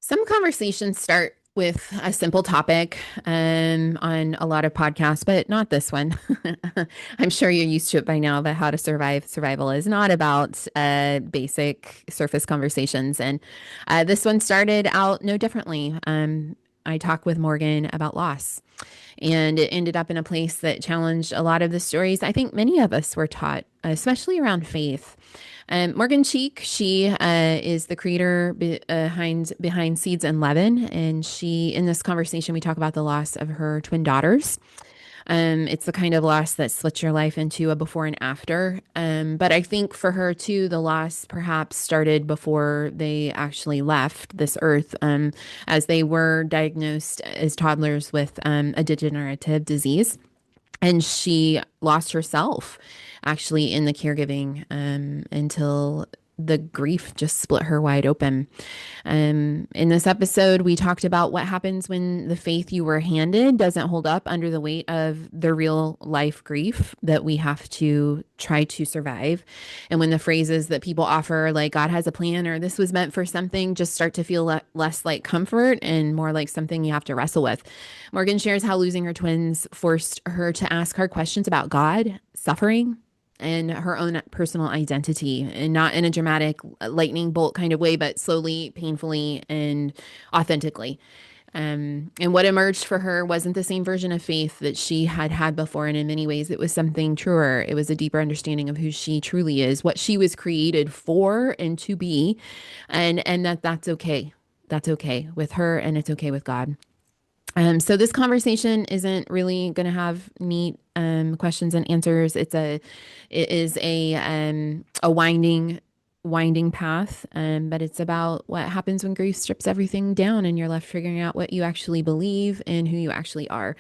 Some conversations start with a simple topic on a lot of podcasts, but not this one. I'm sure you're used to it by now, but how to survive survival is not about basic surface conversations. And this one started out no differently. I talked with Morgan about loss, and it ended up in a place that challenged a lot of the stories I think many of us were taught, especially around faith. Morgan Cheek, she is the creator behind Seeds and Leaven, and she in this conversation we talk about the loss of her twin daughters. It's the kind of loss that splits your life into a before and after. But I think for her too, the loss perhaps started before they actually left this earth, as they were diagnosed as toddlers with a degenerative disease. And she lost herself actually in the caregiving until the grief just split her wide open. In this episode, we talked about what happens when the faith you were handed doesn't hold up under the weight of the real life grief that we have to try to survive. And when the phrases that people offer, like God has a plan or this was meant for something, just start to feel less like comfort and more like something you have to wrestle with. Morgan shares how losing her twins forced her to ask hard questions about God, suffering, and her own personal identity, and not in a dramatic lightning bolt kind of way, but slowly, painfully, and authentically. And what emerged for her wasn't the same version of faith that she had had before. And in many ways, it was something truer. It was a deeper understanding of who she truly is, what she was created for and to be, and that's okay. That's okay with her, and it's okay with God. So this conversation isn't really going to have neat questions and answers. It is a winding path, but it's about what happens when grief strips everything down and you're left figuring out what you actually believe and who you actually are.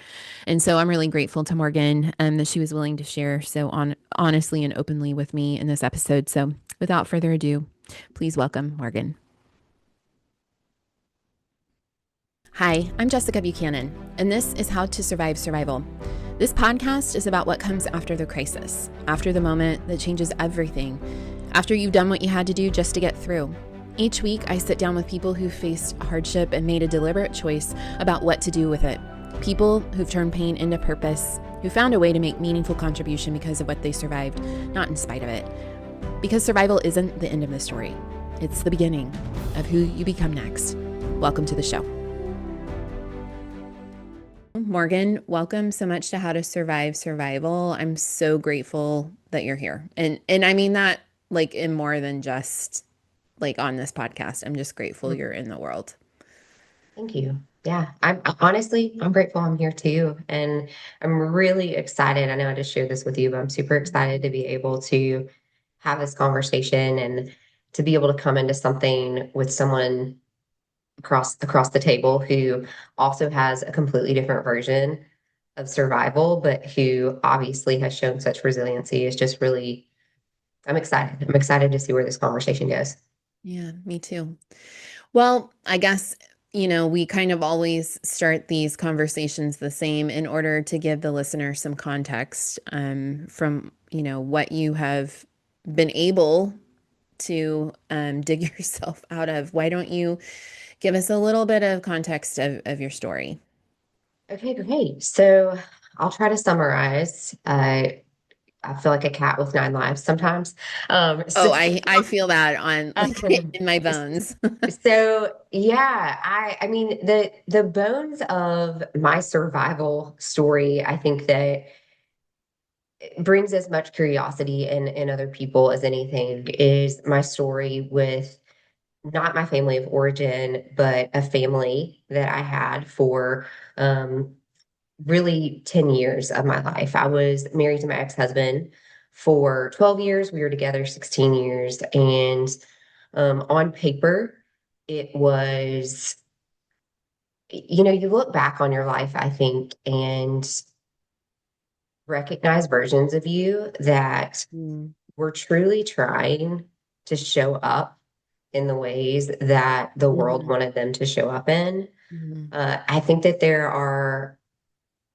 And so I'm really grateful to Morgan that she was willing to share so honestly and openly with me in this episode. So without further ado, please welcome Morgan. Hi, I'm Jessica Buchanan, and this is How to Survive Survival. This podcast is about what comes after the crisis, after the moment that changes everything, after you've done what you had to do just to get through. Each week, I sit down with people who faced hardship and made a deliberate choice about what to do with it. People who've turned pain into purpose, who found a way to make meaningful contribution because of what they survived, not in spite of it. Because survival isn't the end of the story. It's the beginning of who you become next. Welcome to the show. Morgan, welcome so much to How to Survive Survival. I'm so grateful that you're here. And I mean that like in more than just like on this podcast. I'm just grateful Mm, you're in the world. Thank you. Yeah, I'm honestly, I'm grateful I'm here too. And I'm really excited. I know I just shared this with you, but I'm super excited to be able to have this conversation and to be able to come into something with someone across the table who also has a completely different version of survival, but who obviously has shown such resiliency. Is just really, I'm excited. I'm excited to see where this conversation goes. Yeah, me too. Well, I guess, we kind of always start these conversations the same in order to give the listener some context from, what you have been able to dig yourself out of. Why don't you give us a little bit of context of your story? Okay, great. So I'll try to summarize. I feel like a cat with nine lives sometimes. So, Oh, I feel that on like um, in my bones. so yeah, I mean the bones of my survival story, I think that it brings as much curiosity in other people as anything is my story with not my family of origin, but a family that I had for um really 10 years of my life. I was married to my ex-husband for 12 years. We were together 16 years. And on paper, it was, you look back on your life, I think, and recognize versions of you that Mm, were truly trying to show up in the ways that the world mhm, wanted them to show up in. mhm, I think that there are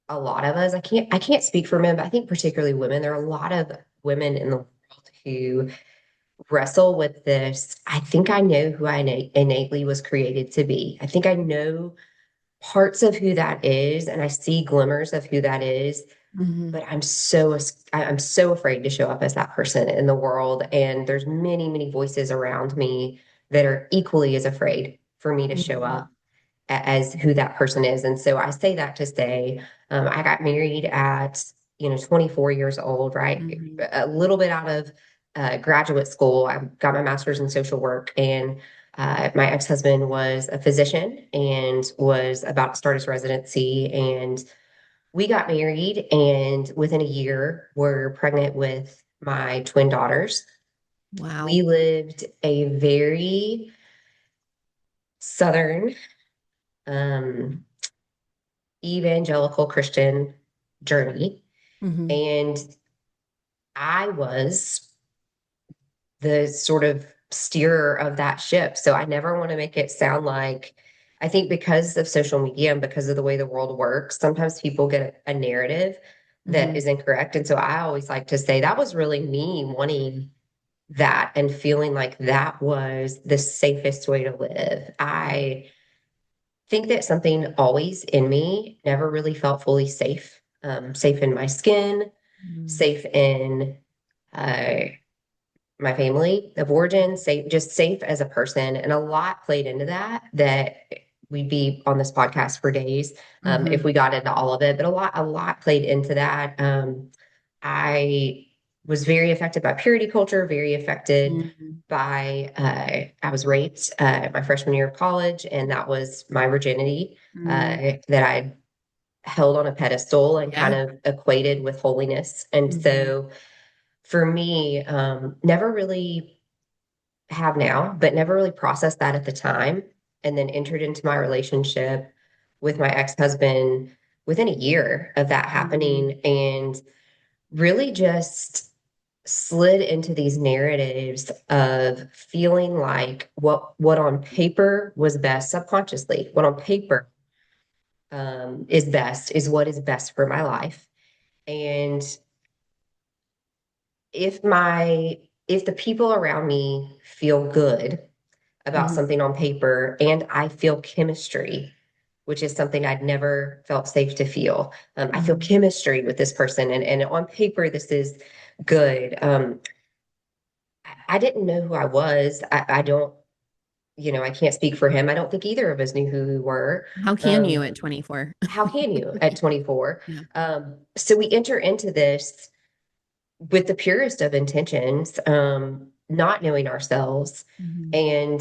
a lot of us, I can't speak for men, but I think particularly women, there are a lot of women in the world who wrestle with this. I think I know who I innately was created to be. I think I know parts of who that is, and I see glimmers of who that is, Hmm. but I'm so afraid to show up as that person in the world. And there's many, many voices around me that are equally as afraid for me to show Hmm. up as who that person is. And so I say that to say, I got married at, 24 years old, right? Hmm. A little bit out of graduate school. I got my master's in social work, and my ex-husband was a physician and was about to start his residency. And we got married, and within a year, we're pregnant with my twin daughters. We Wow. lived a very Southern, um, evangelical Christian journey. Hmm. And I was the sort of steerer of that ship. So I never want to make it sound like, I think because of social media and because of the way the world works, sometimes people get a narrative that Hmm. is incorrect. And so I always like to say that was really me wanting that and feeling like that was the safest way to live. Yeah. I think that something always in me never really felt fully safe, safe in my skin, Mm-hmm. safe in uh, my family of origin, safe, just safe as a person. And a lot played into that, that we'd be on this podcast for days if Hmm. we got into all of it, but a lot played into that. I was very affected by purity culture, very affected Hmm. by, I was raped my freshman year of college, and that was my virginity that I held on a pedestal and kind Yeah. of equated with holiness. And Hmm. so for me, never really have now, but never really processed that at the time. And then entered into my relationship with my ex-husband within a year of that Hmm. happening, and really just slid into these narratives of feeling like what on paper was best subconsciously, what on paper is best is what is best for my life. And if the people around me feel good about Hmm. something on paper and I feel chemistry, which is something I'd never felt safe to feel. I feel Hmm. chemistry with this person, and on paper this is good. I didn't know who I was. I don't, I can't speak for him. I don't think either of us knew who we were. How can you Um, at 24? how can you at 24? Yeah. So we enter into this with the purest of intentions, not knowing ourselves. Hmm. And,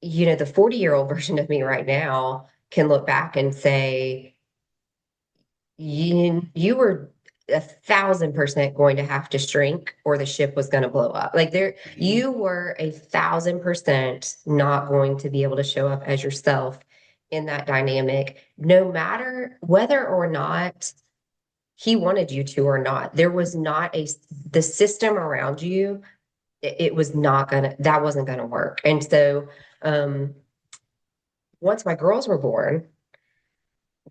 the 40-year-old version of me right now can look back and say, you were 1,000% going to have to shrink or the ship was going to blow up. Like there, Right. you were 1,000% not going to be able to show up as yourself in that dynamic, no matter whether or not he wanted you to or not. There was not the system around you. It was not gonna, that wasn't gonna work. And so, um, once my girls were born,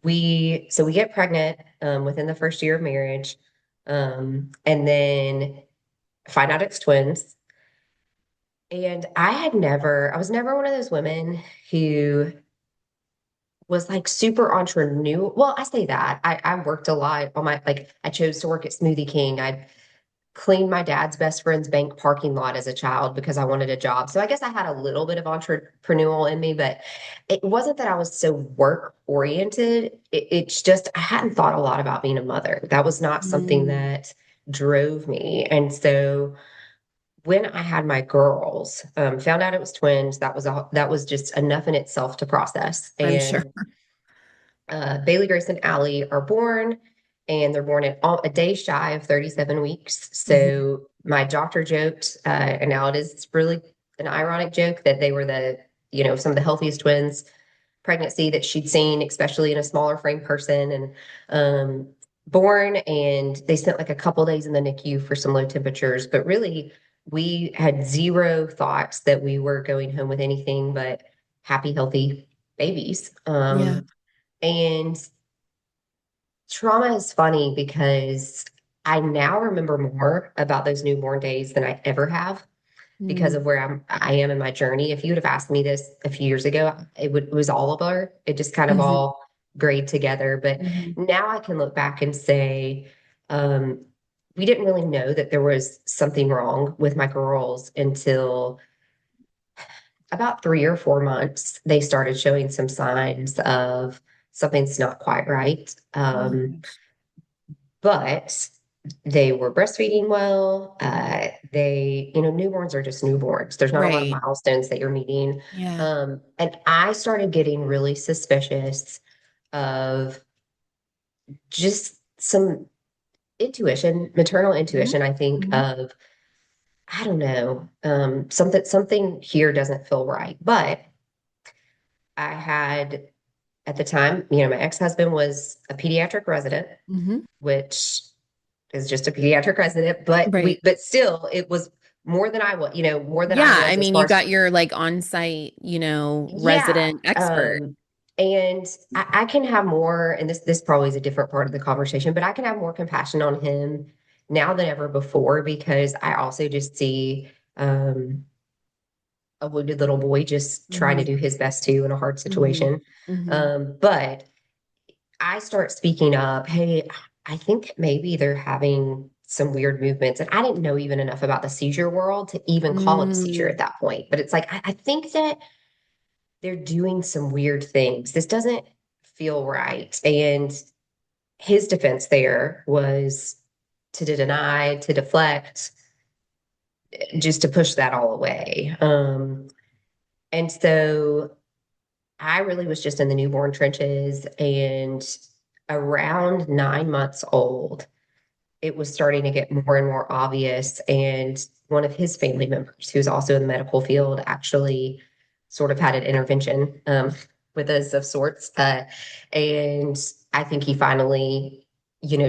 we get pregnant within the first year of marriage, and then find out it's twins. And I was never one of those women who was like super entrepreneurial. Well, I say that I worked a lot on my, like, I chose to work at Smoothie King. I cleaned my dad's best friend's bank parking lot as a child because I wanted a job. So I guess I had a little bit of entrepreneurial in me, but it wasn't that I was so work oriented. It's just I hadn't thought a lot about being a mother. That was not something Mm. that drove me. And so when I had my girls, found out it was twins, that was just enough in itself to process. I'm sure. And Bailey, Grace, and Allie are born, and they're born at a day shy of 37 weeks. Hmm. So my doctor joked, and now it is really an ironic joke that they were some of the healthiest twins pregnancy that she'd seen, especially in a smaller frame person, and born. And they spent like a couple days in the NICU for some low temperatures, but really we had zero thoughts that we were going home with anything but happy, healthy babies. Yeah. And trauma is funny because I now remember more about those newborn days than I ever have. because Mm-hmm. of where I am in my journey. If you would have asked me this a few years ago, it was all a blur. It just kind of Mm-hmm. all grayed together. But Mm-hmm. now I can look back and say, um, we didn't really know that there was something wrong with my girls until about 3 or 4 months. They started showing some signs of something's not quite right. Mm-hmm. But they were breastfeeding well. Newborns are just newborns. There's not a lot of Right. milestones that you're meeting. Yeah. And I started getting really suspicious of just some intuition, maternal Mm-hmm. intuition, I think, Mm-hmm. of, I don't know, something here doesn't feel right. But I had at the time, my ex-husband was a pediatric resident, Mm-hmm. which is just a pediatric resident, but Right. still it was more than I was, more than I Yeah. was I as mean, far you as, got your like on-site, yeah. resident expert. And I can have more, and this probably is a different part of the conversation, but I can have more compassion on him now than ever before because I also just see a wounded little boy just trying to Mm-hmm. do his best too in a hard Mm-hmm. situation. Mm-hmm. But I start speaking up, hey, I think maybe they're having some weird movements. And I didn't know even enough about the seizure world to even call it a seizure Mm-hmm. at that point. But it's like, I think that they're doing some weird things. This doesn't feel right. And his defense there was to deny, to deflect, just to push that all away. And so I really was just in the newborn trenches. And around 9 months old, it was starting to get more and more obvious. And one of his family members, who's also in the medical field, actually sort of had an intervention with us of sorts. And I think he finally,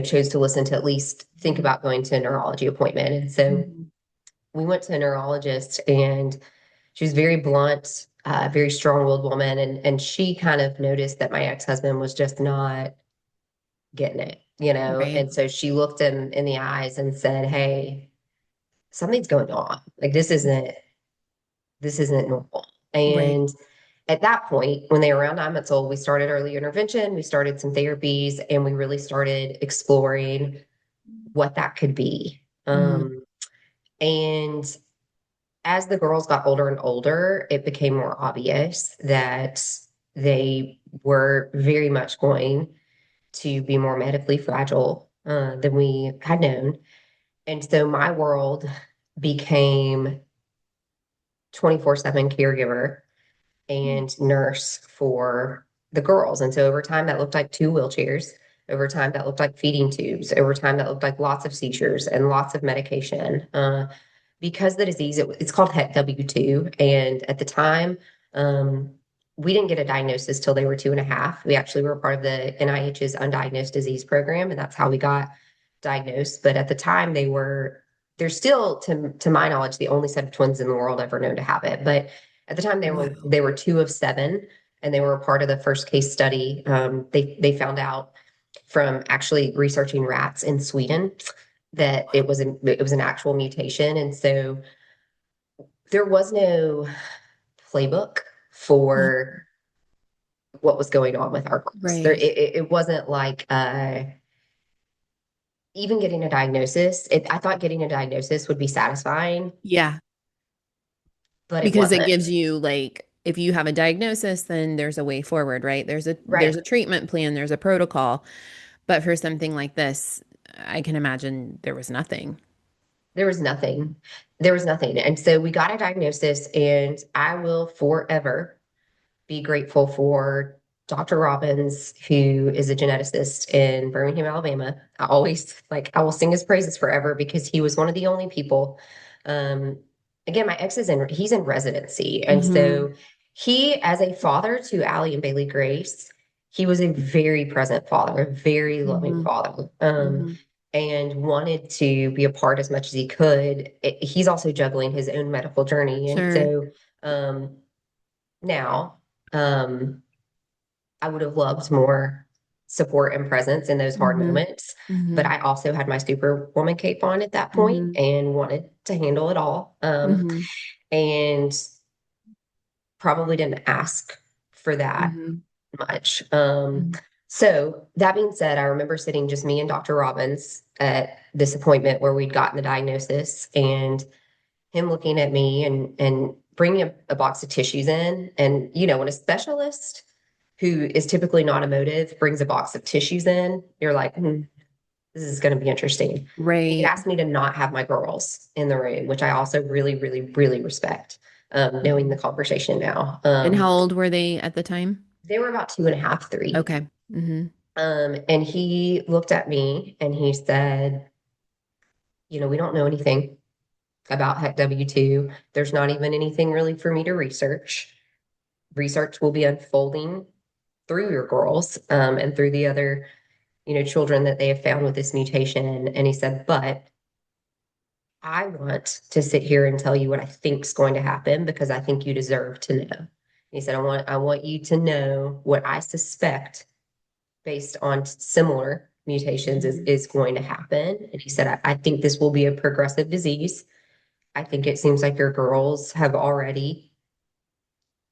chose to listen to at least think about going to a neurology appointment. And so Mm-hmm. we went to a neurologist, and she was very blunt, very strong-willed woman. And she kind of noticed that my ex-husband was just not getting it, Right. And so she looked him in the eyes and said, hey, something's going on. Like this isn't normal. Right. And at that point, when they were around 9 months old, we started early intervention, we started some therapies, and we really started exploring what that could be. Mm-hmm. And as the girls got older and older, it became more obvious that they were very much going to be more medically fragile than we had known. And so my world became 24/7 caregiver and nurse for the girls. And so over time, that looked like 2 wheelchairs. Over time, that looked like feeding tubes. Over time, that looked like lots of seizures and lots of medication. Because the disease, it's called Het W2. And at the time, um, we didn't get a diagnosis till they were 2.5. We actually were part of the NIH's undiagnosed disease program, and that's how we got diagnosed. But at the time, they're still, to my knowledge, the only set of twins in the world ever known to have it. But at the time, Wow. they were 2 of 7, and they were a part of the first case study. They found out from actually researching rats in Sweden that it was an actual mutation, and so there was no playbook for Mhm. what was going on with our girls. Right. It wasn't like even getting a diagnosis. I thought getting a diagnosis would be satisfying, Yeah. but it Because it wasn't. gives you like if you have a diagnosis, then there's a way forward, right? There's Right. a treatment plan, there's a protocol. But for something like this, I can imagine there was nothing. There was nothing. There was nothing. And so we got a diagnosis, and I will forever be grateful for Dr. Robbins, who is a geneticist in Birmingham, Alabama. I will sing his praises forever because he was one of the only people. Um, Again, my ex he's in residency. And Hmm. so he, as a father to Allie and Bailey Grace, he was a very present father, a very loving Hmm. father. Hmm. And wanted to be a part as much as he could. He's also juggling his own medical journey. And Sure. so, now, um, I would have loved more support and presence in those hard Mm-hmm. moments. But Mm-hmm. I also had my superwoman cape on at that point Mm-hmm. and wanted to handle it all. Mm-hmm. And probably didn't ask for that Mm-hmm. much. So that being said, I remember sitting just me and Dr. Robbins at this appointment where we'd gotten the diagnosis and him looking at me and bringing a box of tissues in. And, you know, when a specialist who is typically not emotive brings a box of tissues in, you're like, this is going to be interesting. He had Right. asked me to not have my girls in the room, which I also really, really, really respect, knowing the Mhm. conversation now. And how old were they at the time? They were about 2.5, 3. Okay. Mm-hmm. And he looked at me and he said, you know, we don't know anything about HEC W2. There's not even anything really for me to research. Research will be unfolding through your girls, and through the other, you know, children that they have found with this mutation. And he said, but I want to sit here and tell you what I think is going to happen because I think you deserve to know. He said, I want you to know what I suspect based on similar mutations Mm-hmm. is going to happen. And he said, I think this will be a progressive disease. I think it seems like your girls have already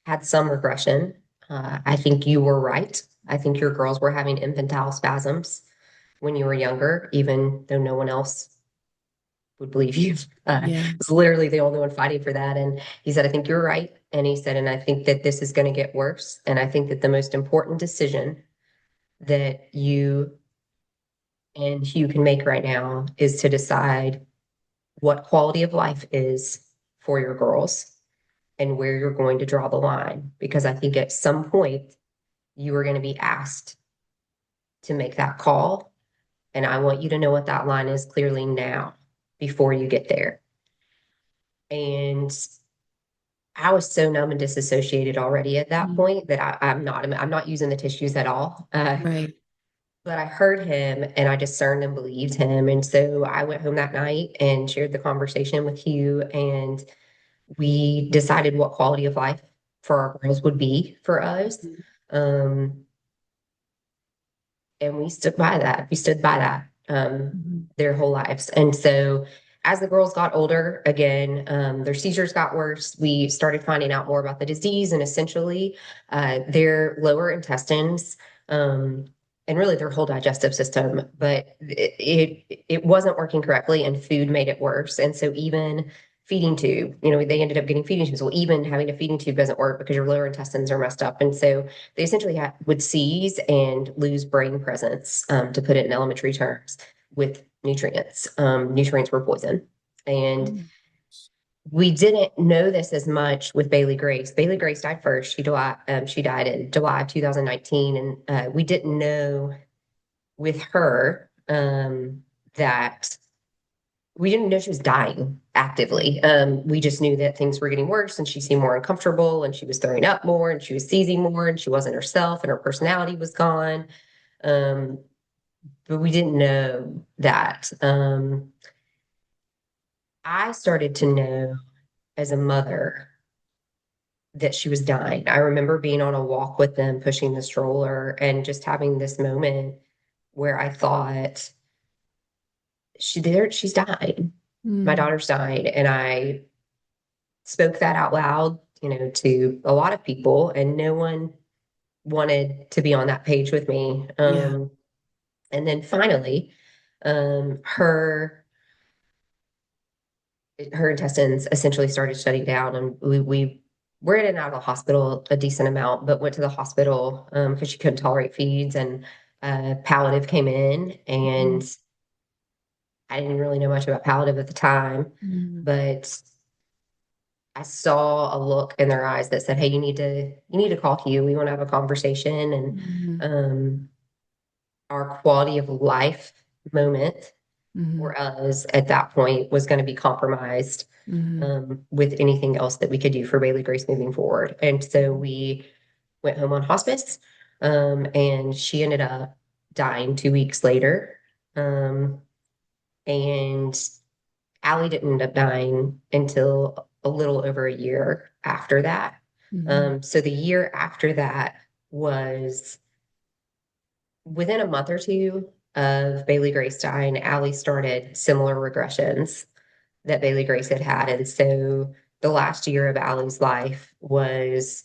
had some regression. I think you were right. I think your girls were having infantile spasms when you were younger, even though no one else would believe you. I Yeah. was literally the only one fighting for that. And he said, I think you're right. And he said, and I think that this is going to get worse. And I think that the most important decision that you and Hugh can make right now is to decide what quality of life is for your girls and where you're going to draw the line. Because I think at some point you are going to be asked to make that call. And I want you to know what that line is clearly now before you get there. And I was so numb and disassociated already at that Mhm. point that I'm not using the tissues at all. Right. But I heard him and I discerned and believed him. And so I went home that night and shared the conversation with Hugh, and we decided what quality of life for our girls would be for us. Mhm. Um, and we stood by that. We stood by that Mhm. their whole lives. And so as the girls got older, again, their seizures got worse. We started finding out more about the disease, and essentially their lower intestines, and really their whole digestive system, but it wasn't working correctly, and food made it worse. And so even feeding tube, you know, they ended up getting feeding tubes. Well, even having a feeding tube doesn't work because your lower intestines are messed up. And so they essentially would seize and lose brain presence, to put it in elementary terms, with nutrients. Nutrients were poison. And Mm. we didn't know this as much with Bailey Grace. Bailey Grace died first. She died in July of 2019. And we didn't know with her that we didn't know she was dying actively. We just knew that things were getting worse and she seemed more uncomfortable and she was throwing up more and she was seizing more and she wasn't herself and her personality was gone. Um, but we didn't know that. I started to know as a mother that she was dying. I remember being on a walk with them, pushing the stroller, and just having this moment where I thought, she's dying. My Mm. daughter's dying. And I spoke that out loud, you know, to a lot of people, and no one wanted to be on that page with me. Yeah. And then finally, her intestines essentially started shutting down, and we were in and out of the hospital a decent amount, but went to the hospital because she couldn't tolerate feeds, and palliative came in, Mhm. and I didn't really know much about palliative at the time, Mhm. but I saw a look in their eyes that said, "Hey, you need to call Hugh. We want to have a conversation." And Mhm. um, our quality of life moment Mhm. for us at that point was going to be compromised, Mhm. with anything else that we could do for Bailey Grace moving forward. And so we went home on hospice, and she ended up dying 2 weeks later. Um, and Allie didn't end up dying until a little over a year after that. Mhm. So the year after that was within a month or two of Bailey Grace dying, Allie started similar regressions that Bailey Grace had had. And so the last year of Allie's life was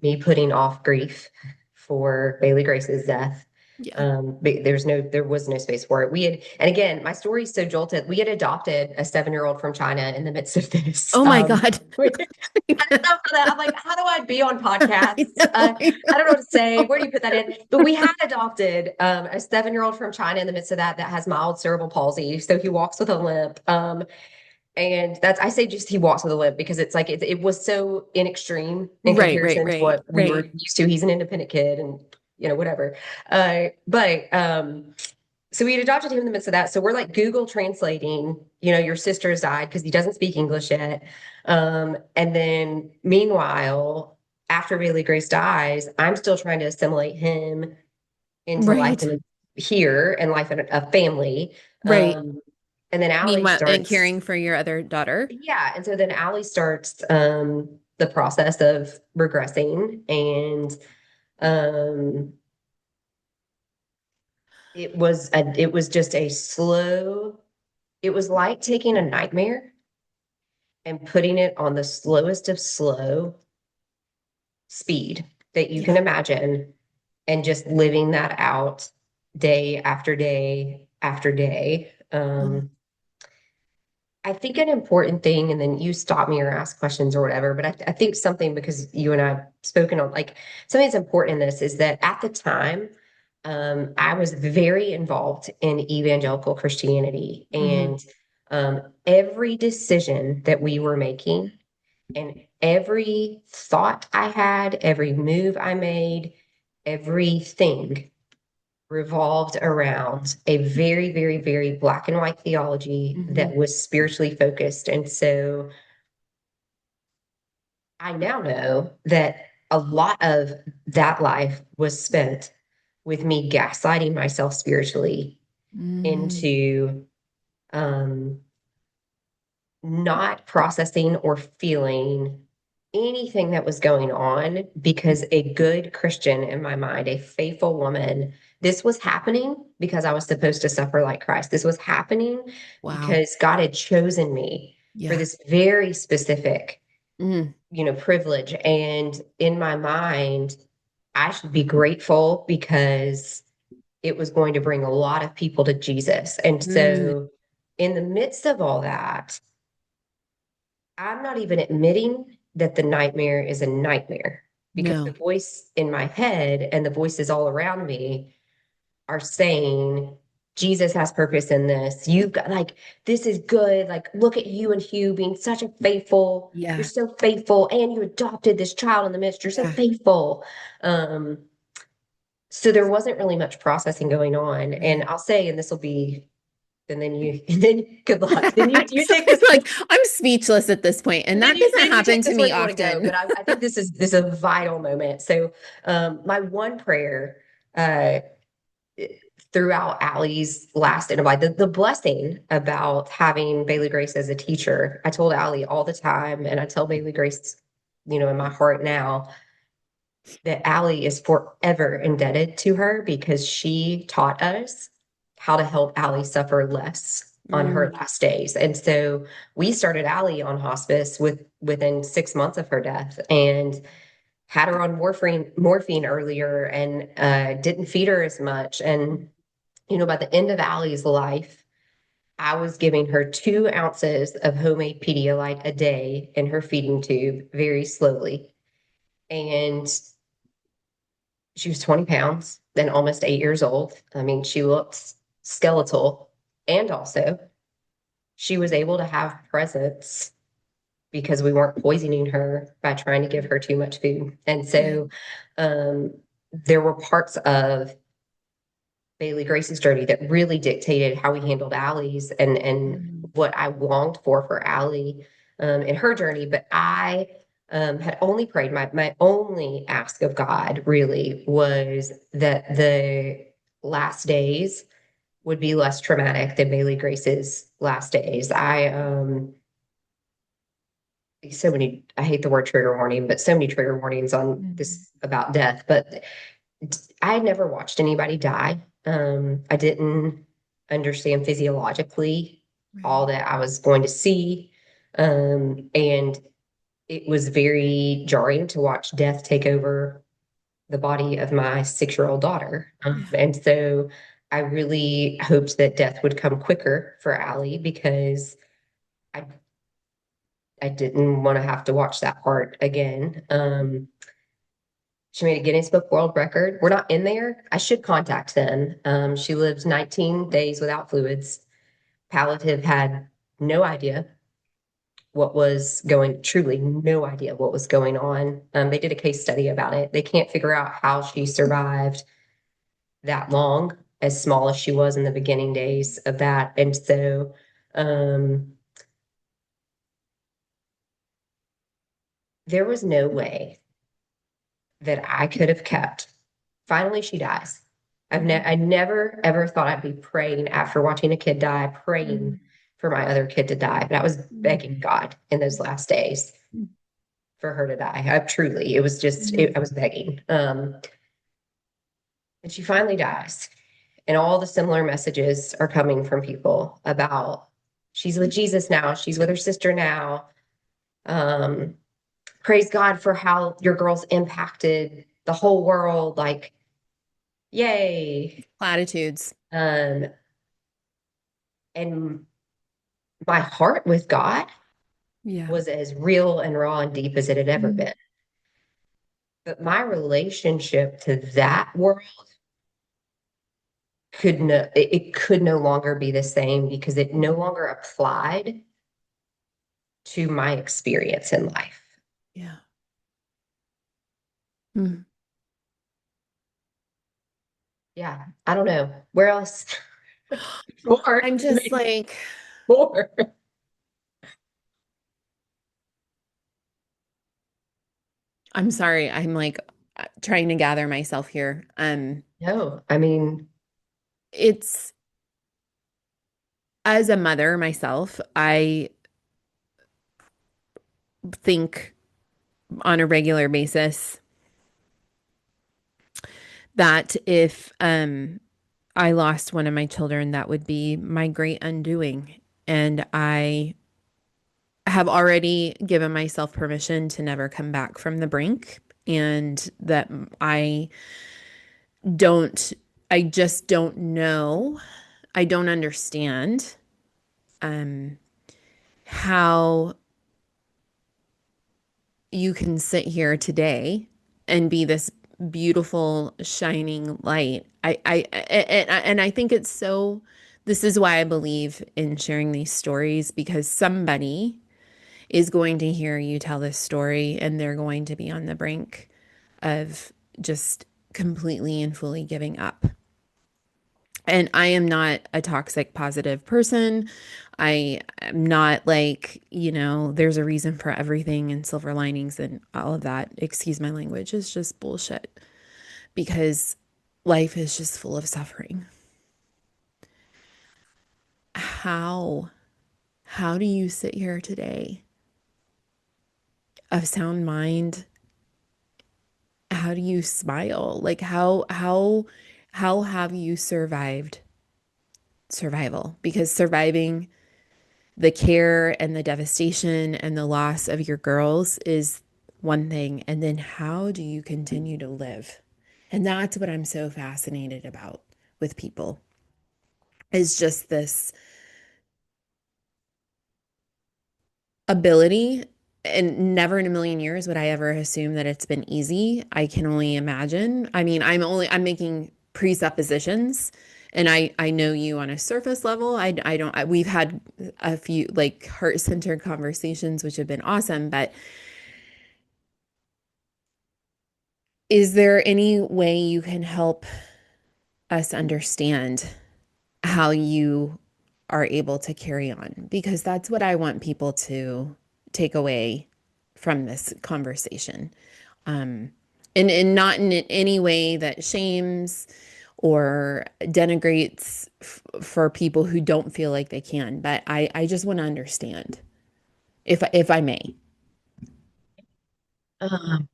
me putting off grief for Bailey Grace's death. Yeah. But there was no space for it. We had, and again, my story's so jolted. We had adopted a 7-year-old from China in the midst of this. Oh my God. I don't know how that. I'm like, how do I be on I podcasts? know, I I don't know what to say. know. Where do you put that in? But we had adopted a 7-year-old from China in the midst of that has mild cerebral palsy, so he walks with a limp. And that's I say just he walks with a limp because it's like it was so in extreme in Right, right, comparison to right, what we were right. used to. He's an independent kid, and whatever. But so we had adopted him in the midst of that. So we're like Google translating, your sister's died because he doesn't speak English yet. And then meanwhile, after Bailey Grace dies, I'm still trying to assimilate him into life Right, in here and life in a family. right. And then Allie Meanwhile, and starts, caring for your other daughter. yeah. And so then Allie starts the process of regressing. And um, it was just a slow, it was like taking a nightmare and putting it on the slowest of slow speed that you can Yeah. imagine and just living that out day after day after day. Mm, I think an important thing, and then you stop me or ask questions or whatever, but I think something because you and I have spoken on like something that's important in this is that at the time, I was very involved in evangelical Christianity, mhm. and every decision that we were making and every thought I had, every move I made, everything revolved around a very, very, very black and white theology that Mhm. was spiritually focused. And so I now know that a lot of that life was spent with me gaslighting myself spiritually Mm, into um, not processing or feeling anything that was going on because a good Christian in my mind, a faithful woman, this was happening because I was supposed to suffer like Christ. This was happening wow. because God had chosen me for Yeah. this very specific, Mm, privilege. And in my mind, I should be grateful because it was going to bring a lot of people to Jesus. And mm, so in the midst of all that, I'm not even admitting that the nightmare is a nightmare because the no. voice in my head and the voices all around me are saying, Jesus has purpose in this. You've got like, this is good. Like, look at you and Hugh being such a faithful, you're Yeah. so faithful, and you adopted this child in the midst. You're so Yeah. faithful. Um, so there wasn't really much processing going on. And Right. I'll say, and this will be, and then and then good luck. Then you So take it's this. like I'm speechless at this point, and that doesn't Then you happen take to this where me you want to go. often. But I think this is a vital moment. So my one prayer uh, throughout Allie's last interview, the blessing about having Bailey Grace as a teacher, I told Allie all the time, and I tell Bailey Grace, in my heart now, that Allie is forever indebted to her because she taught us how to help Allie suffer less on her Mm, last days. And so we started Allie on hospice within 6 months of her death and had her on morphine earlier and didn't feed her as much. And, by the end of Allie's life, I was giving her 2 ounces of homemade Pedialyte a day in her feeding tube very slowly. And she was 20 pounds, then almost 8 years old. I mean, she looked skeletal. And also, she was able to have presence because we weren't poisoning her by trying to give her too much food. And right. so um, there were parts of Bailey Grace's journey that really dictated how we handled Allie's and Mm, what I longed for Allie in her journey. But I had only prayed. My only ask of God really was that the last days would be less traumatic than Bailey Grace's last days. I hate the word trigger warning, but so many trigger warnings on mm, this about death. But I had never watched anybody die. I didn't understand physiologically all Right. that I was going to see. And it was very jarring to watch death take over the body of my 6-year-old daughter. Yeah. And so I really hoped that death would come quicker for Allie because I I didn't want to have to watch that part again. She made a Guinness Book World Record. We're not in there. I should contact them. She lives 19 days without fluids. Palliative had no idea what was going, truly no idea what was going on. They did a case study about it. They can't figure out how she survived that long, as small as she was in the beginning days of that. And so um, there was no way that I could have kept. Finally, she dies. Mhm. I never ever thought I'd be praying after watching a kid die, praying Mhm. for my other kid to die. But I was Mhm. begging God in those last days for her to die. I truly, it was just, Mhm. I was begging. And she finally dies. And all the similar messages are coming from people about she's with Jesus now, she's with her sister now. Um, Praise God for how your girl's impacted the whole world. Like, yay. Platitudes. Um, and my heart with God Yeah. was as real and raw and deep as it had ever Mhm. been. But my relationship to that world it could no longer be the same because it no Mhm. longer applied to my experience in life. Yeah. Mhm. Yeah, I don't know. Where else? More. I'm I just mean, like, more. I'm sorry. I'm like trying to gather myself here. No, I mean, It's as a mother myself, I think on a regular basis that if I lost one of my children, that would be my great undoing. And I have already given myself permission to never come back from the brink, and that don't, I just don't know. I don't understand um, how you can sit here today and be this beautiful shining light. And I think it's so, this is why I believe in sharing these stories, because somebody is going to hear you tell this story and they're going to be on the brink of just completely and fully giving up. And I am not a toxic positive person. I am not like, there's a reason for everything and silver linings and all of that. Excuse my language, is just bullshit because life is just full of suffering. How how do you sit here today of sound mind? How do you smile? Like how have you survived survival? Because surviving the care and the devastation and the loss of your girls is one thing. And then how do you continue to live? And that's what I'm so fascinated about with people is just this ability. And never in a million years would I ever assume that it's been easy. I can only imagine. I mean, I'm making presuppositions and I know you on a surface level. I don't, we've had a few like heart-centered conversations, which have been awesome, but is there any way you can help us understand how you are able to carry on? Because that's what I want people to take away from this conversation. Um, and not in any way that shames or denigrates for people who don't feel like they can. But I just want to understand if I may. um,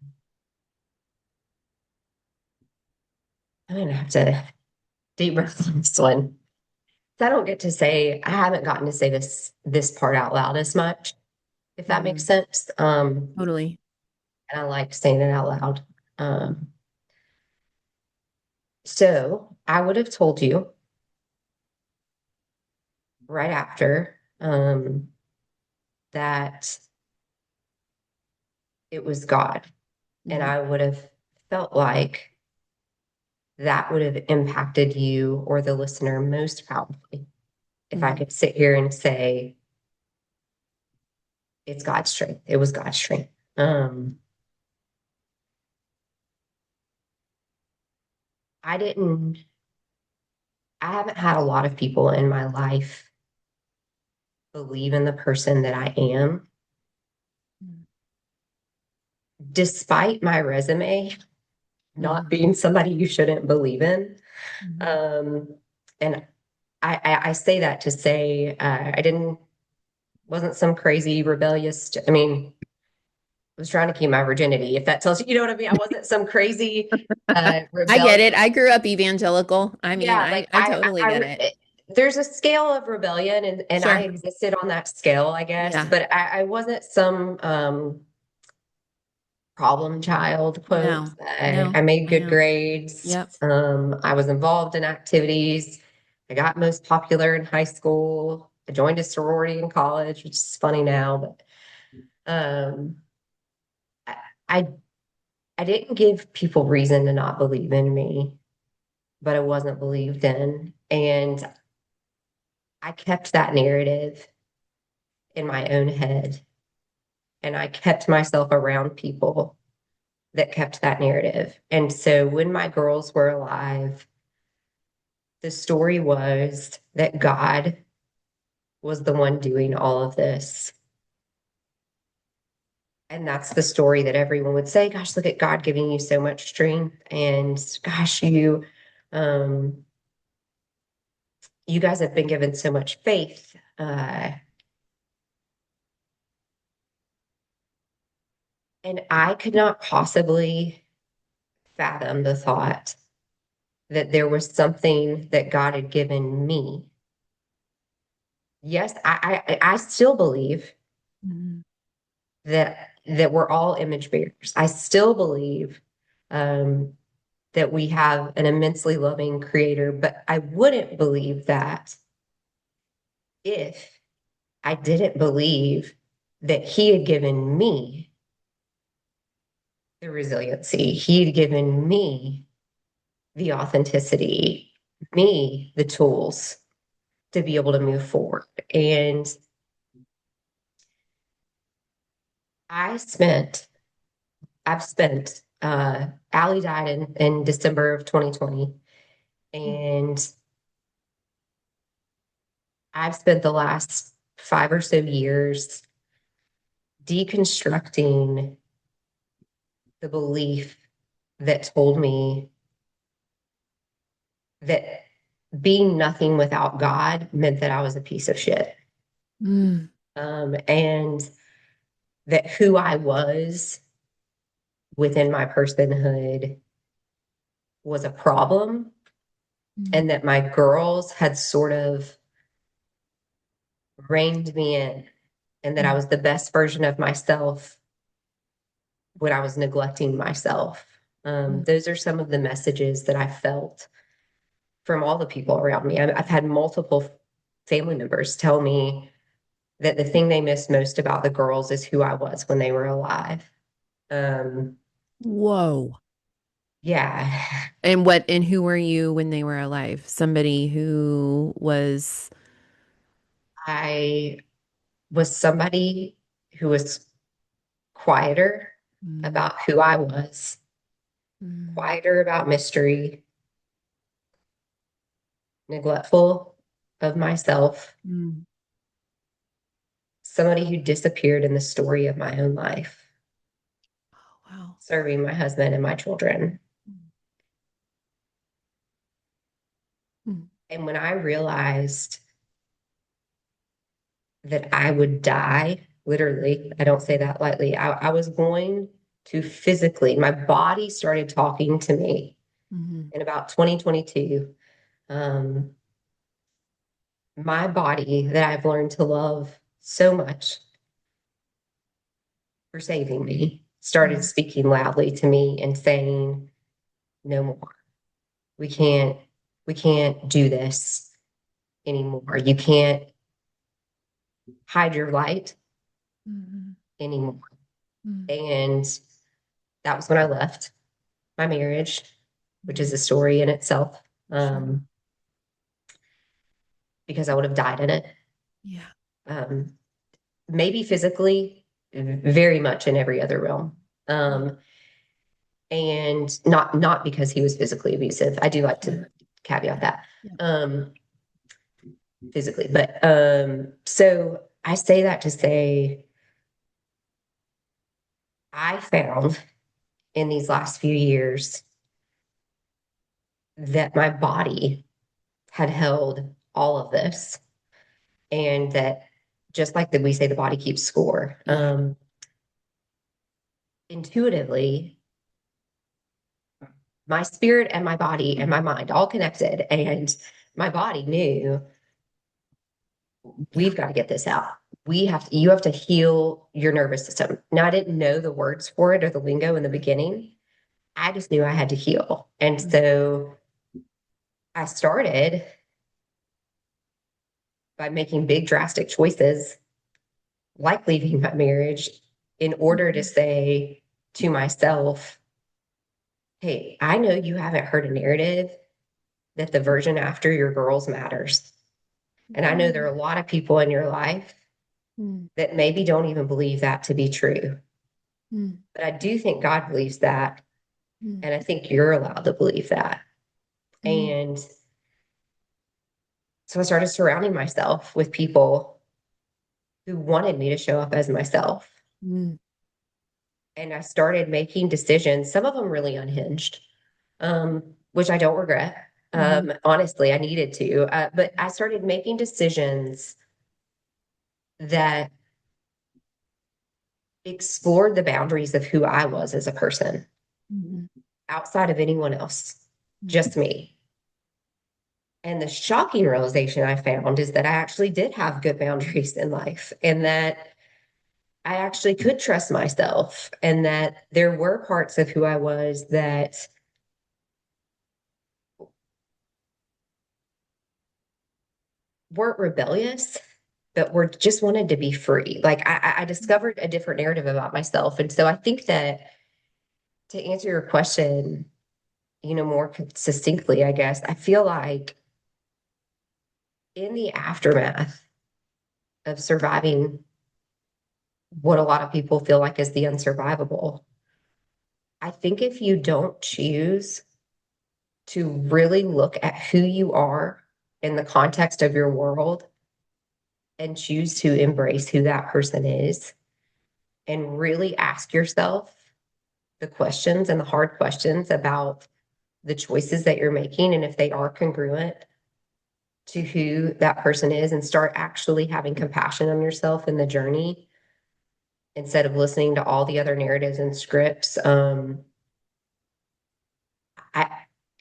I'm gonna have to deep breath on this one. I don't get to say, I haven't gotten to say this part out loud as much, if that makes Mm, sense. totally. And I like saying it out loud. Um, so I would have told you right after that it was God. And Mhm, I would have felt like that would have impacted you or the listener most powerfully if I mhm, could sit here and say, it's God's strength. It was God's strength. Um, I didn't, I haven't had a lot of people in my life believe in the person that I am, mhm, despite my resume not mhm, being somebody you shouldn't believe in. mhm. Um, and I say that to say wasn't some crazy rebellious, I mean, I was trying to keep my virginity, if that tells you, you know what I mean? I wasn't some crazy, I get rebellious. it. I grew up evangelical. I mean, Yeah, I like I totally get it. there's a scale of rebellion and I Sure. existed on that scale, I guess, Yeah. but I wasn't some, problem child, quote. No. No. I made I good know. grades. Yep. I was involved in activities. I got most popular in high school. I joined a sorority in college, which is funny now, but I, I I didn't give people reason to not believe in me, but I wasn't believed in. And I kept that narrative in my own head. And I kept myself around people that kept that narrative. And so when my girls were alive, the story was that God was the one doing all of this. And that's the story that everyone would say, gosh, look at God giving you so much strength. And gosh, um, you guys have been given so much faith. And I could not possibly fathom the thought that there was something that God had given me. Yes, I still believe Mhm, that we're all image bearers. I still believe um, that we have an immensely loving creator, but I wouldn't believe that if I didn't believe that he had given me the resiliency, he had given me the authenticity, me the tools to be able to move forward. And I spent, I've spent, Allie died in December of 2020. And I've spent the last 5 or so years deconstructing the belief that told me that being nothing without God meant that I was a piece of shit. mhm, And that who I was within my personhood was a problem, mhm, and that my girls had sort of reined me in, and that I mhm, was the best version of myself when I was neglecting myself. mhm. Those are some of the messages that I felt from all the people around me. I've had multiple family members tell me that the thing they miss most about the girls is who I was when they were alive. Um, Whoa. yeah, And who were you when they were alive? Somebody who was I was somebody who was quieter mm, about who I was, mm, quieter about mystery, neglectful of myself, mm. somebody who disappeared in the story of my own life, Wow. serving my husband and my children. Mm, And when I realized that I would die, literally, I don't say that lightly, I was going to physically, my body started talking to me Mm-hmm. in about 2022, um, my body that I've learned to love so much for saving me started speaking loudly to me and saying, no more. We can't, we can't do this anymore. You can't hide your light Mm-hmm. anymore. Mm-hmm. And that was when I left my marriage, which Mm-hmm. is a story in itself, Sure. um, because I would have died in it. Yeah. Um, Maybe physically, very much in every other realm. Yeah. And not because he was physically abusive. I do like Sure. to caveat Yeah. that. Yeah. Um, Physically. But so I say that to say I found in these last few years that my body had held all of this, and that just like that we say the body keeps score. Yeah. Intuitively, my spirit and my body and my mind all connected, and my body knew Yeah. we've got to get this out. You have to heal your nervous system. Now, I didn't know the words for it or the lingo in the beginning. I just knew I had to heal. And Mm. so I started by making big, drastic choices, like leaving my marriage, in order to Mhm. say to myself, hey, I know you haven't heard a narrative that the version after your girls matters. And I know there are Mm. a lot of people in your life Mm. that maybe don't even believe that to be true. Mm. But I do think God believes that. Mm. And I think you're allowed to believe that. Mm. And so I started surrounding myself with people who wanted me to show up as myself. Mm. And I started making decisions, some of them really unhinged, which I don't regret. Mhm. Honestly, I needed to. But I started making decisions that explored the boundaries of who I was as a person Mhm. outside of anyone else, Mhm. just me. And the shocking realization I found is that I actually did have good boundaries in life, and that I actually could trust myself, and that there were parts of who I was that weren't rebellious, but were just wanted to be free. Like I discovered a different narrative about myself. And so I think that to answer your question, more succinctly, I guess, I feel like in the aftermath of surviving what a lot of people feel like is the unsurvivable, I think if you don't choose to really look at who you are in the context of your world and choose to embrace who that person is and really ask yourself the questions and the hard questions about the choices that you're making and if they are congruent to who that person is, and start actually having compassion on yourself in the journey instead of listening to all the other narratives and scripts. I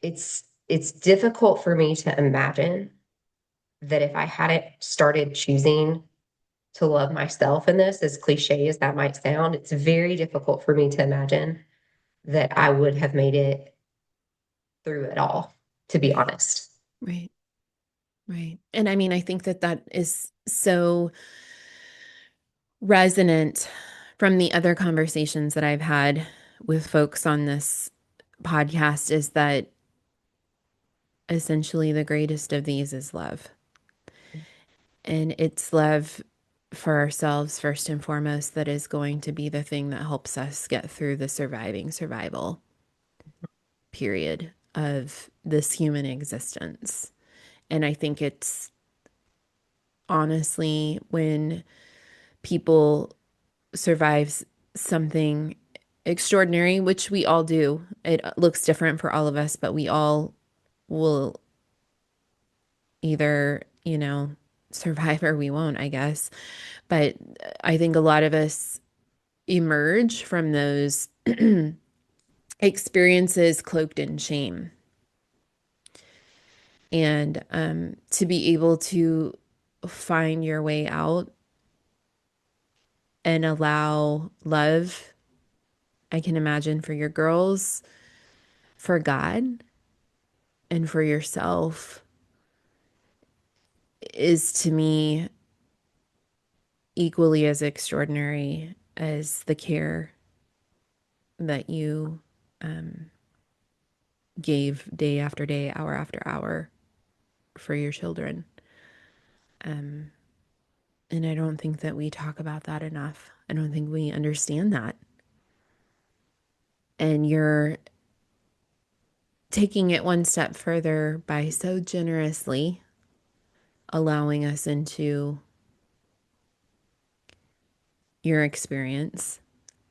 it's difficult for me to imagine that if I hadn't started choosing to love myself in this, as cliche as that might sound, it's very difficult for me to imagine that I would have made it through it all, to be Right. honest. Right. Right. And I mean, I think that that is so resonant from the other conversations that I've had with folks on this podcast is that essentially the greatest of these is love. And it's love for ourselves, first and foremost, that is going to be the thing that helps us get through the survival period of this human existence. And I think it's honestly when people survive something extraordinary, which we all do, it looks different for all of us, but we all will either, survive or we won't, I guess. But I think a lot of us emerge from those experiences cloaked in shame. And to be able to find your way out and allow love, I can imagine for your girls, for God, and for yourself is to me equally as extraordinary as the care that you um, gave day after day, hour after hour for your children. Um, and I don't think that we talk about that enough. I don't think we understand that. And you're taking it one step further by so generously allowing us into your experience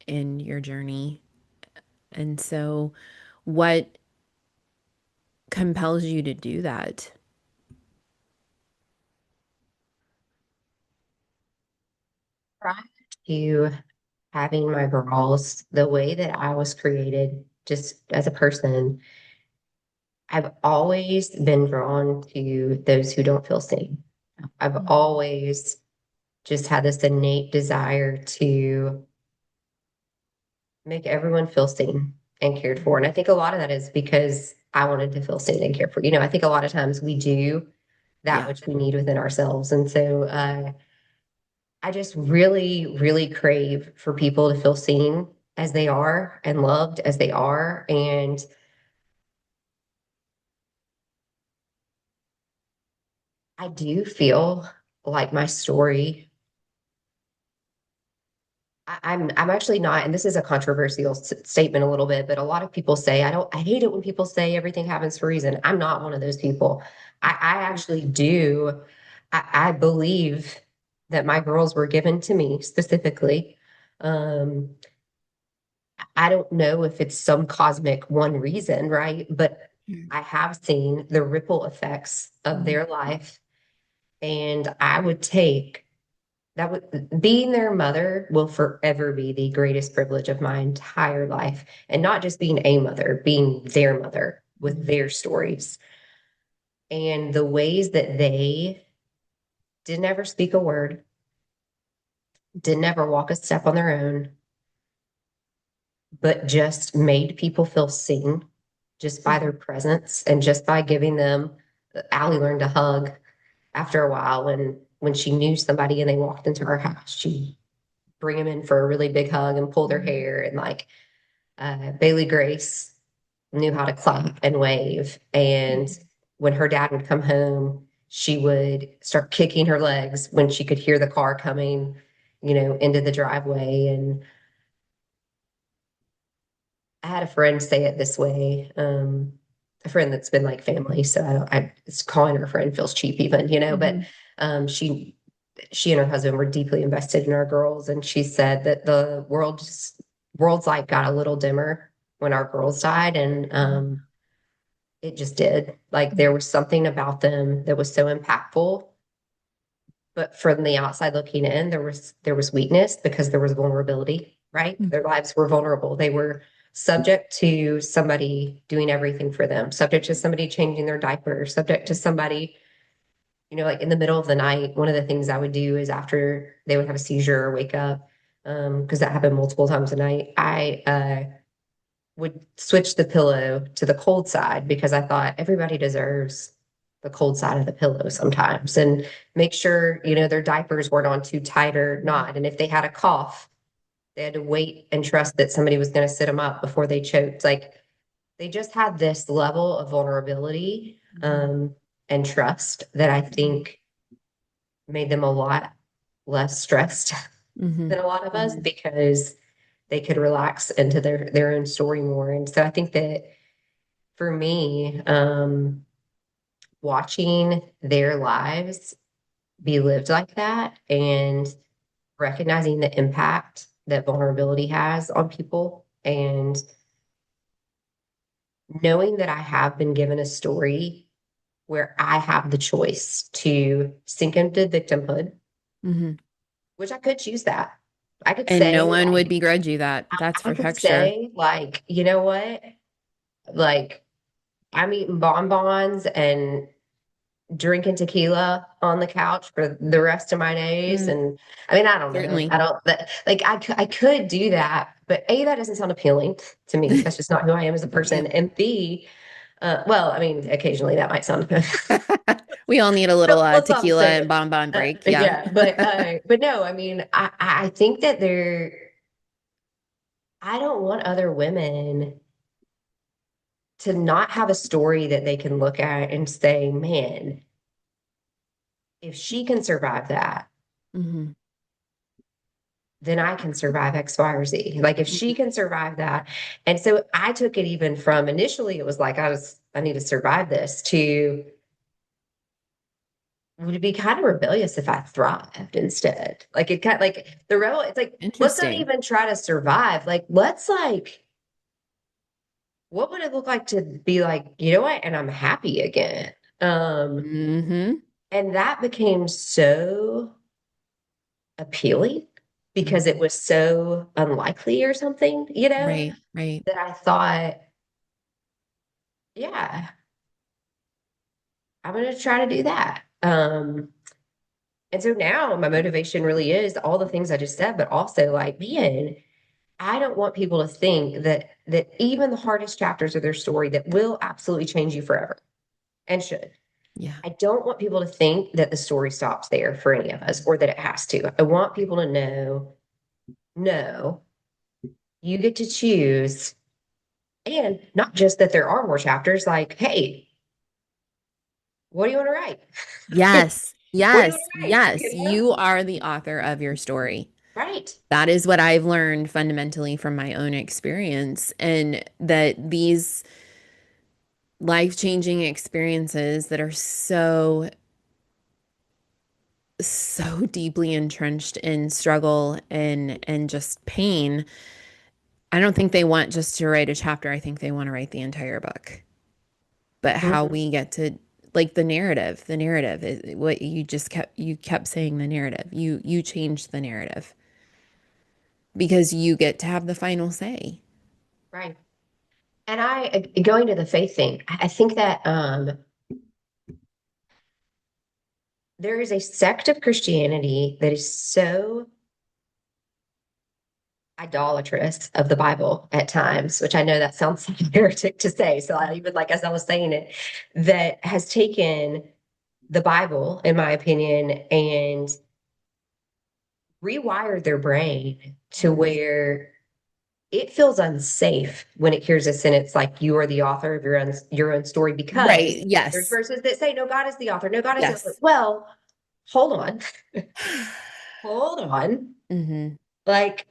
in your journey. And so, what compels you to do that? Prior to having my girls, the way that I was created, just as a person, I've always been drawn to those who don't feel seen. I've always just had this innate desire to make everyone feel seen and cared for. And I think a lot of that is because I wanted to feel seen and cared for. I think a lot of times we do that Yeah. which we need within ourselves. And so I just really, really crave for people to feel seen as they are and loved as they are. And I do feel like my story I'm actually not, and this is a controversial statement a little bit, but a lot of people say, I hate it when people say everything happens for a reason. I'm not one of those people. I actually do. I believe that my girls were given to me specifically. Um, I don't know if it's some cosmic one reason, right? But I have seen the ripple effects of their life, and I would take that would being their mother will forever be the greatest privilege of my entire life. And not just being a mother, being their mother with their stories and the ways that they didn't ever speak a word, didn't ever walk a step on their own, but just made people feel seen just by their presence and just by giving them. Allie learned to hug after a while when she knew somebody and they walked into her house. She'd bring them in for a really big hug and pull their hair and like Bailey Grace knew how to clap and wave. And when her dad would come home, she would start kicking her legs when she could hear the car coming, into the driveway. And I had a friend say it this way, a friend that's been like family. So it's calling her friend feels cheap even, but Mm-hmm. she and her husband were deeply invested in our girls. And she said that the world's light got a little dimmer when our girls died. And it just did. Like there was something about them that was so impactful. But from the outside looking in, there was weakness because there was vulnerability, right? Their lives were vulnerable. They were subject to somebody doing everything for them, subject to somebody changing their diaper, subject to somebody, like in the middle of the night. One of the things I would do is after they would have a seizure or wake up, because that happened multiple times a night, I would switch the pillow to the cold side because I thought everybody deserves the cold side of the pillow sometimes, and make sure, their diapers weren't on too tight or not. And if they had a cough, they had to wait and trust that somebody was going to sit them up before they choked. Like they just had this level of vulnerability, and trust that I think made them a lot less stressed Mm-hmm. than a lot of us because they could relax into their own story more. And so I think that for me, watching their lives be lived like that and recognizing the impact that vulnerability has on people, and knowing that I have been given a story where I have the choice to sink into victimhood, Mm-hmm. which I could choose that. I could And no say, one would like, begrudge you that. That's I for could sure. say, like, you know what? Like, I'm eating bonbons and drinking tequila on the couch for the rest of my days. Mm, And I mean, I don't know. certainly. I don't like I could do that, but A, that doesn't sound appealing to me. That's just not who I am as a person. Yeah. And B, well, I mean, occasionally that might sound good. We all need a little Well, some tequila say and bonbon break. Yeah. yeah, but no, I mean, I think that I don't want other women to not have a story that they can look at and say, man, if she can survive that, Hmm. then I can survive X, Y, or Z. Like if she Hmm. can survive that. And so I took it even from initially, it was like, I need to survive this to would it be kind of rebellious if I thrived instead? Like it kind of like the rebel, it's like, let's not Interesting. even try to survive. Like, let's like, what would it look like to be like, you know what? And I'm happy again. Um, Hmm. and that became so appealing because it Hmm. was so unlikely or something, Right, right. that I thought, yeah, I'm going to try to do that. And so now my motivation really is all the things I just said, but also like, man, I don't want people to think that even the hardest chapters of their story that will absolutely change you forever and should. Yeah. I don't want people to think that the story stops there for any of us or that it has to. I want people to know, no, you get to choose. And not just that there are more chapters, like, hey, what do you want to write? Yes. What do you want Yes. to write? Yes. You are the author of your story. Right. That is what I've learned fundamentally from my own experience, and that these life-changing experiences that are so deeply entrenched in struggle and just pain, I don't think they want just to write a chapter. I think they want to write the entire book. But how Mhm. we get to like the narrative is what you kept saying the narrative. You changed the narrative because you get to have the final say. Right. And going to the faith thing, I think that there is a sect of Christianity that is so idolatrous of the Bible at times, which I know that sounds heretic to say. So I even like as I was saying it, that has taken the Bible, in my opinion, and rewired their brain to Mhm. where it feels unsafe when it hears a sentence like you are the author of your own story because Right. there's Yes. verses that say no, God is the author, no, God is the author. Yes. Well, hold on, hold on. Hmm. Like,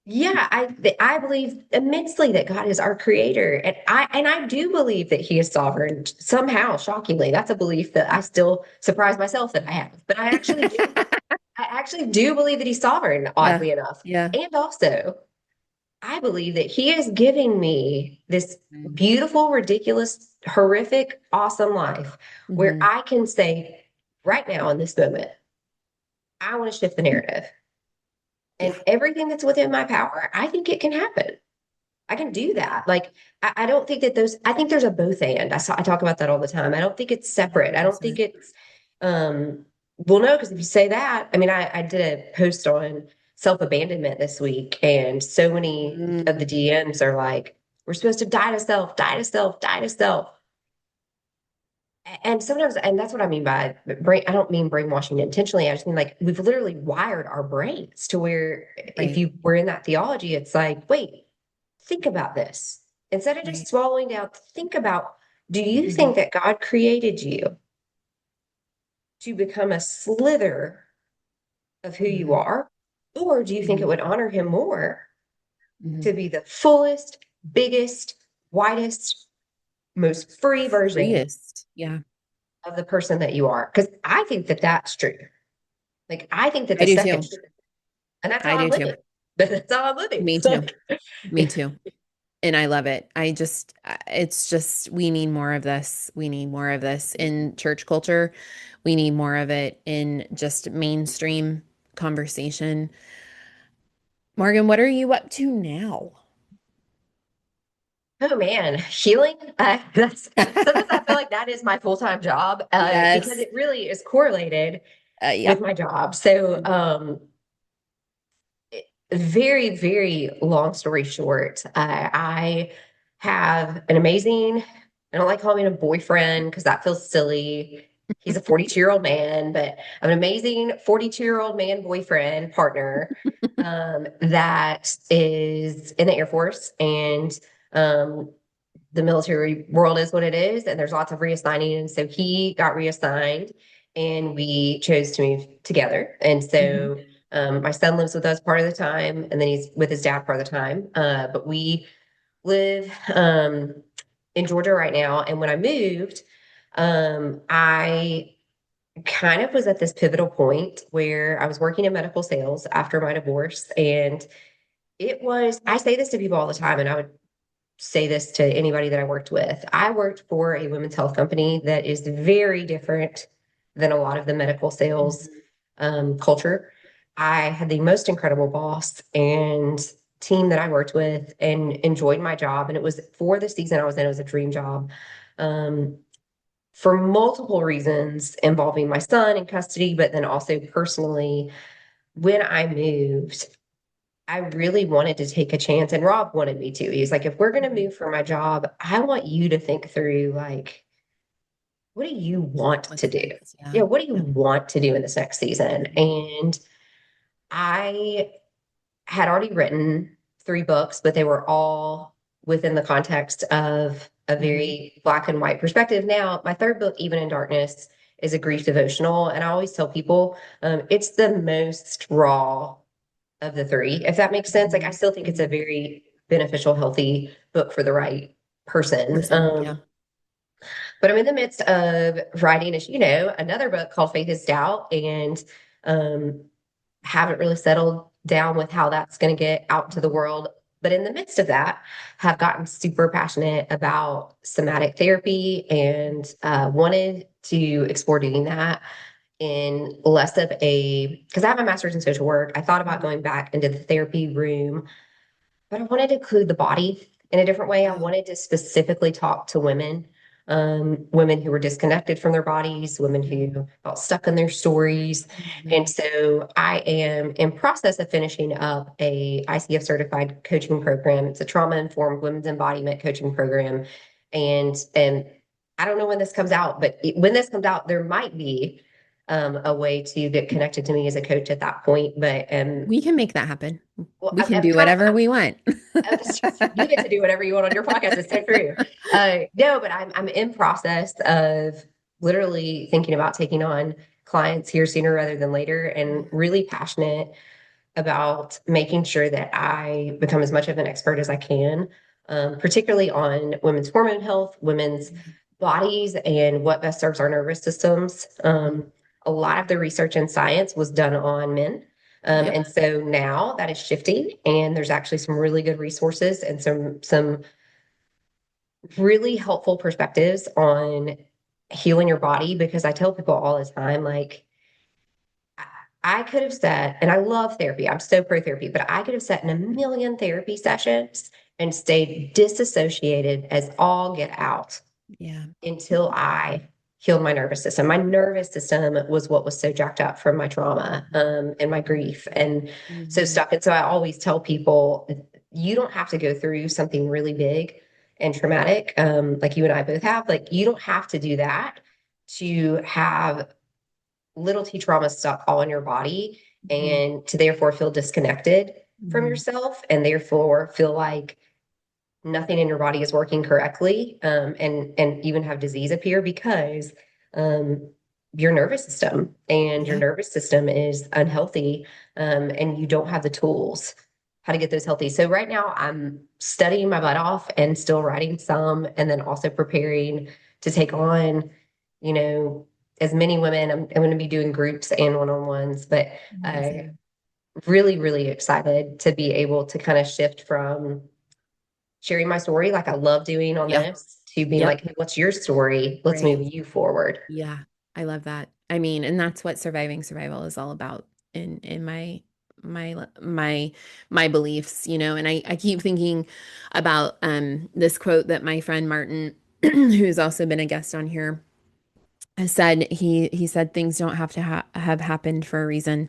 yeah, I believe immensely that God is our creator, and I do believe that He is sovereign. Somehow, shockingly, that's a belief that I still surprise myself that I have. But I actually do. I actually do believe that He's sovereign, Yeah. oddly enough, Yeah. and also. I believe that he is giving me this Mm-hmm. beautiful, ridiculous, horrific, awesome life where Mm-hmm. I can say right now in this moment, I want to shift the narrative. And Yeah. everything that's within my power, I think it can happen. I can do that. Like, I don't think that I think there's a both and. I talk about that all the time. I don't think it's separate. I don't think 100%. it's, well, no, because if you say that, I mean, I did a post on self-abandonment this week, and so many of the Mm, DMs are like, we're supposed to die to self, die to self, die to self. And sometimes, and that's what I mean by brain. I don't mean brainwashing intentionally. I just mean like we've literally wired our brains to where if right. you were in that theology, it's like, wait, think about this. Instead of just Right. swallowing down, think about, do you Hmm. think that God created you to become a slither of who you Hmm. are? Or do you think it Hmm. would honor him more Hmm. to be the fullest, biggest, widest, most free version Freest. Yeah. of the person that you are? Because I think that that's true. Like, I think that I the do second, too. and that's I how I'm do too. living. But that's how I'm living. Me too. Me too. And I love it. It's just, we need more of this. We need more of this in church culture. We need more of it in just mainstream conversation. Morgan, what are you up to now? Oh man, healing. That's sometimes I feel like that is my full-time job because Yes. it really is correlated with Yep. my job. So, Mhm. very, very long story short, I have an amazing, I don't like calling him a boyfriend because that feels silly. He's a 42-year-old man, but I have an amazing 42-year-old man boyfriend partner that is in the Air Force. And um, the military world is what it is, and there's lots of reassigning. And so he got reassigned, and we chose to move together. And Mhm. so my son lives with us part of the time, and then he's with his dad part of the time. But we live in Georgia right now. And when I moved, I kind of was at this pivotal point where I was working in medical sales after my divorce. And it was, I say this to people all the time, and I would say this to anybody that I worked with. I worked for a women's health company that is very different than a lot of the medical sales Mhm. culture. I had the most incredible boss and team that I worked with and enjoyed my job. And it was for the season I was in, it was a dream job. Um, for multiple reasons involving my son in custody, but then also personally, when I moved, I really wanted to take a chance, and Rob wanted me to. He was like, if we're going to Mhm. move for my job, I want you to think through, like, what do you want to What's do? next? Yeah, Yeah. what do you Yeah. want to do in this next season? Mhm. And I had already written 3 books, but they were all within the context of a Mhm. very black and white perspective. Now, my third book, Even in Darkness, is a grief devotional. And I always tell people it's the most raw of the three, if that makes sense. Like, I Mhm. still think it's a Mhm. very beneficial, healthy book for the right person. Person. Yeah. But I'm in the midst of writing, as you know, another book called Faith is Doubt, and um, haven't really settled down with how that's going to get out to the world. But in the midst of that, have gotten super passionate about somatic therapy and wanted to explore doing that in less of a, because I have a master's in social work. I thought about Mhm. going back into the therapy room, but I wanted to include the body in a different way. I Yeah. wanted to specifically talk to women, women who were disconnected from their bodies, women Mhm. who felt stuck in their stories. And Mhm. so I am in process of finishing up a ICF certified coaching program. It's a trauma informed women's embodiment coaching program. And I don't know when this comes out, but when this comes out, there might be a way to get connected to me as a coach at that point. But We can make that happen. well, We can I'm do kind of whatever we want. you get to do whatever you want on your podcast. It's so true. No, but I'm in process of literally thinking about taking on clients here sooner rather than later, and really passionate about making sure that I become as much of an expert as I can, particularly on women's hormone health, women's bodies, and what best serves our nervous systems. Mhm. A lot of the research and science was done on men. Yep. And so now that is shifting, and there's actually some really good resources and some really helpful perspectives on healing your body. Because I tell people all the time, like, I could have sat, and I love therapy. I'm so pro therapy, but I could have sat in a million therapy sessions and stayed disassociated as all get out Yeah. until I healed my nervous system. My nervous system was what was so jacked up from my trauma and my grief, and so Mhm. stuck. And so I always tell people, you don't have to go through something really big and traumatic, like you and I both have. Like, you don't have to do that to have little t trauma stuck all in your body, Mhm. and to therefore feel disconnected from Mhm. yourself, and therefore feel like nothing in your body is working correctly, and even have disease appear because um, your nervous system, and your Yeah. nervous system is unhealthy, and you don't have the tools how to get those healthy. So right now I'm studying my butt off and still writing some, and then also preparing to take on, you know, as many women. I'm going to be doing groups and one-on-ones, but uh, Amazing. really, really excited to be able to kind of shift from sharing my story like I love doing on Yeah. this to being Yep. like, hey, what's your story? Let's move Right. you forward. Yeah. I love that. I mean, and that's what surviving survival is all about in my beliefs, and I keep thinking about this quote that my friend Martin who's also been a guest on here, has said he said things don't have to have happened for a reason,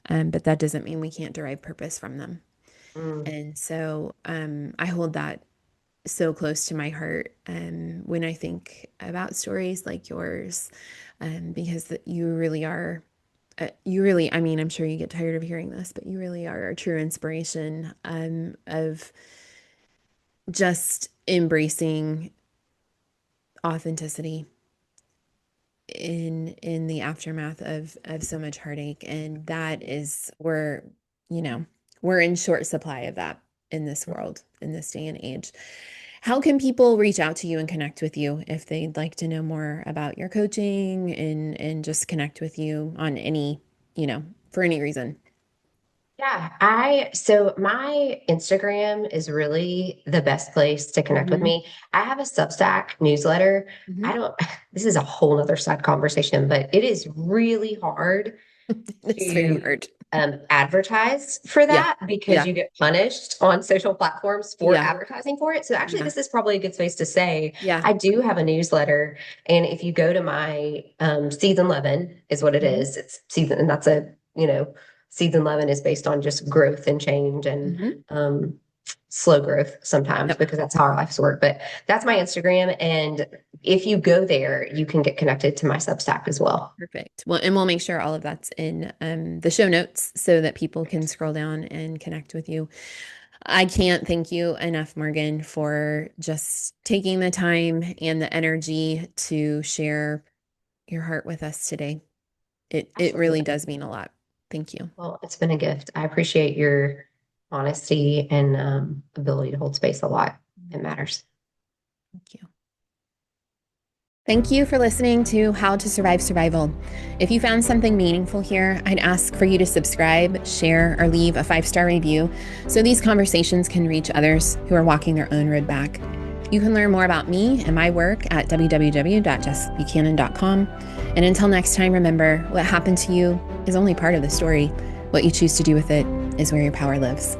but that doesn't mean we can't derive purpose from them. Mm, And so I hold that so close to my heart when I think about stories like yours, because you really are. You really, I mean, I'm sure you get tired of hearing this, but you really are a true inspiration of just embracing authenticity in the aftermath of so much heartache. And that is we're, you know, we're in short supply of that in this world, in this day and age. How can people reach out to you and connect with you if they'd like to know more about your coaching and just connect with you on any, for any reason? yeah, so my Instagram is really the best place to connect with Hmm. me. I have a Substack newsletter. Hmm. I don't, this is a whole nother side conversation, but it is really hard It's very to hard. advertise for Yeah. that because Yeah. you get punished on social platforms for Yeah. advertising for it. So actually, Yeah. this is probably a good space to say Yeah. I do have a newsletter, and if you go to my season 11 is what it Hmm. is. It's season, and that's a season 11 is based on just growth and change and Hmm. um, slow growth sometimes Yep. because that's how our lives work. But that's my Instagram, and if you go there, you can get connected to my Substack as well. Perfect. Well, and we'll make sure all of that's in the show notes so that people can scroll down and connect with you. I can't thank you enough, Morgan, for just taking the time and the energy to share your heart with us today. It really Absolutely. does mean a lot. Thank you. Well, it's been a gift. I appreciate your honesty and ability to hold space a lot. It matters. Thank you. Thank you for listening to How to Survive Survival. If you found something meaningful here, I'd ask for you to subscribe, share, or leave a 5-star review so these conversations can reach others who are walking their own road back. You can learn more about me and my work at www.jessbuchanan.com. And until next time, remember what happened to you is only part of the story. What you choose to do with it is where your power lives.